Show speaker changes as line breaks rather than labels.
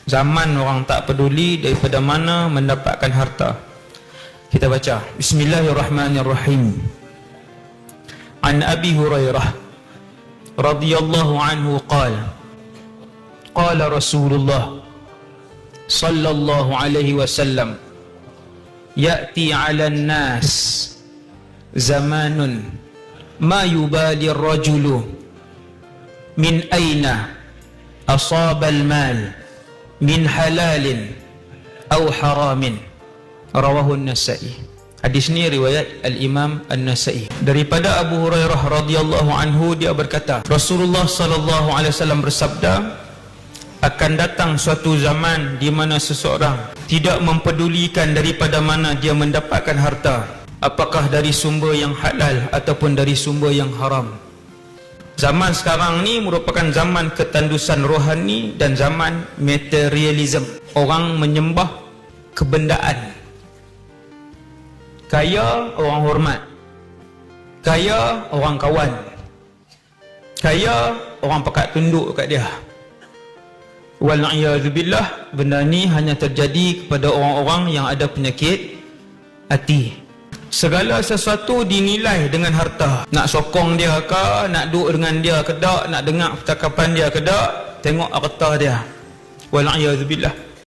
Zaman orang tak peduli daripada mana mendapatkan harta. Kita baca Bismillahirrahmanirrahim. An Abi Hurairah radhiyallahu anhu qala qala Rasulullah sallallahu alaihi wasallam ya'ti 'alan nas zamanun ma yubali ar-rajulu min aina asaba al-mal min halalin aw haramin. Rawahu An-Nasa'i. Hadis ni riwayat Al-Imam An-Nasa'i. Daripada Abu Hurairah radhiyallahu anhu, dia berkata, Rasulullah sallallahu alaihi wasallam bersabda, akan datang suatu zaman di mana seseorang tidak mempedulikan daripada mana dia mendapatkan harta, apakah dari sumber yang halal ataupun dari sumber yang haram. Zaman sekarang ni merupakan zaman ketandusan rohani dan zaman materialism. Orang menyembah kebendaan. Kaya orang hormat, kaya orang kawan, kaya orang pekat tunduk kat dia. Wal'iyadzubillah, benda ni hanya terjadi kepada orang-orang yang ada penyakit hati. Segala sesuatu dinilai dengan harta. Nak sokong dia ke, nak duduk dengan dia ke tak, nak dengar percakapan dia ke tak, tengok harta dia. Wal'iyadzubillah.